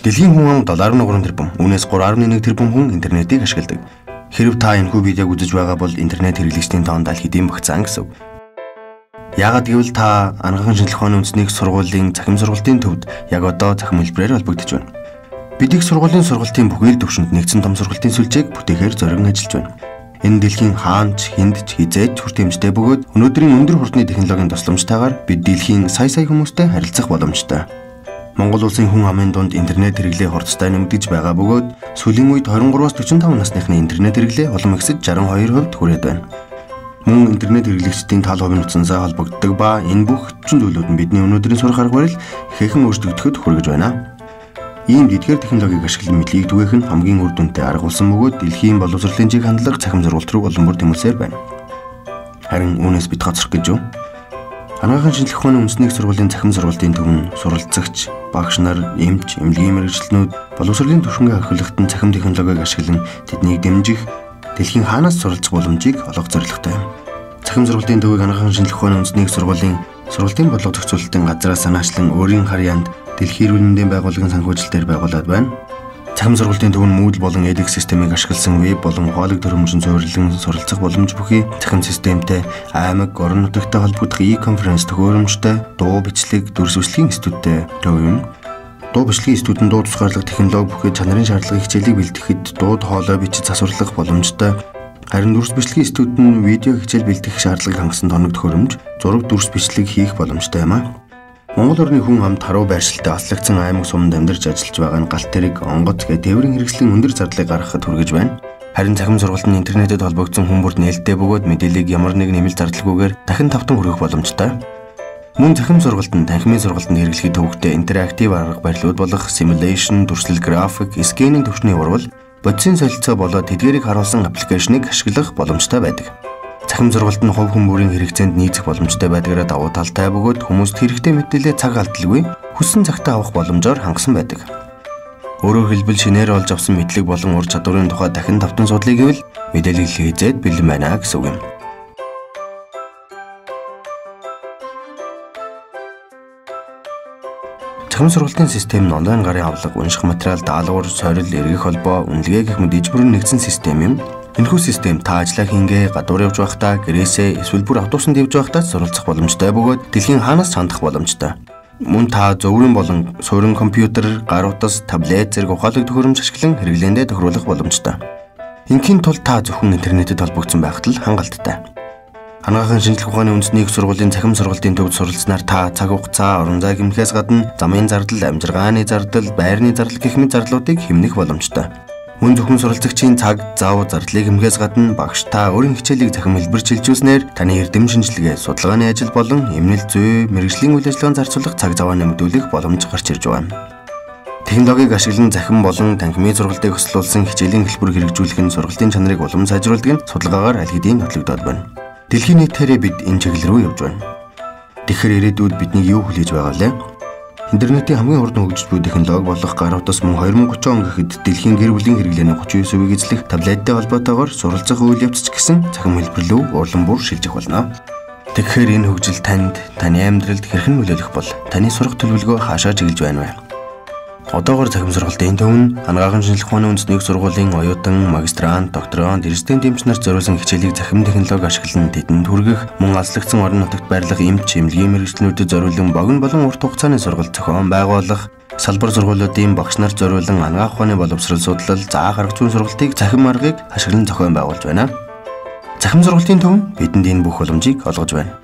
Дэлхийн хүн ам 7.3 тэрбум, үүнээс 3.1 тэрбум хүн интернетийг ашигладаг. Хэрэв та энэхүү видеог үзэж байгаа бол интернет хэрэглэгчдийн тоонд аль хэдийн багцаан гэсэн үг. Яагаад гэвэл та анагаахын шинжилгээ ухааны үндэсний сургуулийн цахим сургалтын төвд яг одоо цахим хэлбэрээр холбогдож байна. Бид их сургуулийн сургалтын бүхэл төвшөнд нэгдсэн том сургалтын сүлжээг бүтээхээр зорион ажиллаж байна. Энэ дэлхийн хаанч, хэнд ч хизээд хүртээмжтэй бөгөөд өнөөдрийн өндөр хурдны технологийн тусламжтайгаар бид дэлхийн сая хүмүүстэй харилцах боломжтой. Монгол улсын хүн амын дунд интернет хэрэглээ хурдтай нэмэгдэж байгаа бөгөөд сүүлийн үед 23-аас 45 насныхны интернет хэрэглээ улам ихсэж 62% хүрээд байна. Мөн интернет хэрэглэгчдийн тал хувийн нуцансаа холбогддог ба энэ бүх хүчин зүйлүүд нь бидний өнөөдрийн сурах арга барил ихээхэн өөрчлөгдөхөд хүргэж байна. Ийм дэдгээр технологиг ашиглан мэдлийг түгээх нь хамгийн үр дүнтэй арга болсон бөгөөд дэлхийн боловсролын чиг хандлага цахим сургалт руу улам бүр тэмүүлсээр байна. Харин үүнээс бид хоцрох гэж юу? Анагаахын шинжилгээ ухааны үндэсний сургуулийн цахим сургалтын төвн суралцагч, багш нар, эмч, эмнэлгийн мэргэжилтнүүд боловсролын түвшингээ орхилгохтон цахим технологиг ашиглан тэднийг дэмжих, дэлхийн хаанаас суралцах боломжийг олгох зорилготой юм. Цахим сургалтын төвийг анагаахын шинжилгээ ухааны үндэсний сургуулийн сургалтын бодлого зохицуулалтын газраас санаачлан өөрийн харьяанд дэлхийн эрүүл мэндийн байгууллагын санхүүжилтээр байгуулад байна. Цахим сургалтын төв нь Moodle болон edX системийг ашигласан веб болон ухаалаг төрөмжөнд суурилан суралцах боломж бүхий цахим системтэй аймаг, орон нутагтай холбогдох e-конференц төхөөрөмжтэй дуу бичлэг дүрс бичлэгийн институттэй төв юм. Дуу бичлэгийн институт нь дуу тусгаарлах технологи бүхий чанарын шаардлагын хичээлийг бэлтгэхэд дууд хоолой бичиж засварлах боломжтой. Харин дүрс бичлэгийн институт нь видео хичээл бэлтгэх шаардлагыг хангасан тоног төхөөрөмж, зураг дүрс бичлэг хийх боломжтой юм а. Монгол орны хүн амд харуу байршилтай аслагдсан аймаг суманд амьдарч ажиллаж байгаа нь галт тэрэг, онгоц гэх тээврийн хэрэгслийн өндөр зардлыг гаргахад хүргэж байна. Харин цахим сургалт нь интернетэд холбогдсон хүн бүрт нээлттэй бөгөөд мэдээллийг ямар нэг нэмэлт зардалгүйгээр дахин тавтан хүргэх боломжтой. Мөн цахим сургалт нь танхимын сургалтанд хэрэглэхэд төвөгтэй интерактив арга барилууд болох simulation, дүрслэл график, скэнинг түвшний урвал, бодисын солилцоо болоод тэдгээрийг харуулсан аппликейшнийг ашиглах боломжтой байдаг. Цахим сургалт нь хувь хүн бүрийн хэрэгцээнд нийцэх боломжтой байдгаараа давуу талтай бөгөөд хүмүүст хэрэгтэй мэдээлэл цаг алдалгүй хүссэн цагтаа авах боломжоор хангасан байдаг. Өөрөөр хэлбэл шинээр олж авсан мэдлэг болон ур чадварын тухай дахин тавтан судлыг гэвэл мэдээлэл хийзээд бэлэн байна гэсэн үг юм. Цахим сургалтын систем нь онлайн гарын авлага, унших материал, даалгавар, сорил, эргэх холбоо, үнэлгээ гэх мэт иж бүрэн нэгдсэн систем юм. Энэхүү систем та ажиллаа хийнгээ, гадуур явж байхдаа, гэрээсээ эсвэл бүр автобусанд явж байхдаа суралцах боломжтой бөгөөд дэлхийн хаанаас ч хандах боломжтой. Мөн та зөвгөрийн болон суурин компьютер, гар утас, таблет зэрэг ухаалаг төхөөрөмж ашиглан хэрэглээндээ тохируулах боломжтой. Инхийн тулд та зөвхөн интернетэд холбогдсон байхад л хангалттай. Анагаахын шинжилгээ ухааны үндэсний их сургуулийн цахим сургалтын төвд суралцсанаар та цаг хугацаа, орон зай гэмнэхээс гадна замын зардал, амжиргааны зардал, байрны зардал гэх мэт зарлуудыг хэмнэх боломжтой. Мөн зөвхөн суралцагчийн цаг, зав, зардлыг хэмнэхээс гадна багш та өөрийн хичээлийг цахим хэлбэр шилжүүлснээр таны эрдэм шинжилгээ, судалгааны ажил болон эмнэлэг зүй, мэргэжлийн үйл ажиллагаанд зарцуулах цаг заваа нэмэгдүүлэх боломж гарч ирж байна. Технологиг ашиглан захин болон танхимын сургалтыг хөсөлүүлсэн хичээлийн хэлбэр хэрэгжүүлэх нь сургалтын чанарыг улам сайжруулдаг нь судалгаагаар аль хэдийн нотлогдоод байна. Дэлхийн нийтээрээ бид энэ чиглэл рүү явж байна. Тэгэхээр ирээдүйд биднийг юу хүлээж байгаа лээ? Интернетийн хамгийн хурдан хөгжиж буй технологи болох гар утас мөн 2030 он гэхэд дэлхийн гэр бүлийн хэрэглээний 39%-ийг эзлэх таблеттай холбоотойгоор суралцах үйл явц гэсэн цахим хэлбэр рүү урлан бүр шилжих болно. Тэгэхээр энэ хөгжил танд, таны амьдралд хэрхэн нөлөөлөх бол таны сурах төлөвлөгөө хаашаа чиглэж байна вэ? Одоогоор цахим сургалтын төв нь анагаахын шинжилгээ ухааны үндэсний сургуулийн оюутан, магистрант, докторант, резидент эмч нарт зориулсан хичээлийг цахим технологи ашиглан тэдэнд хүргэх, мөн аслагдсан орон нутагт байрлах эмч, эмнэлгийн мэргэжлүүдэд зориулсан богино болон урт хугацааны сургалт зохион байгуулах, салбар сургуулиудын багш нарт зориулсан анагаах ухааны боловсрол судлал, заах арга зүйн сургалтыг цахим аргыг ашиглан зохион байгуулж байна. Цахим сургалтын төв бидэнд энэ бүх боломжийг олгож байна.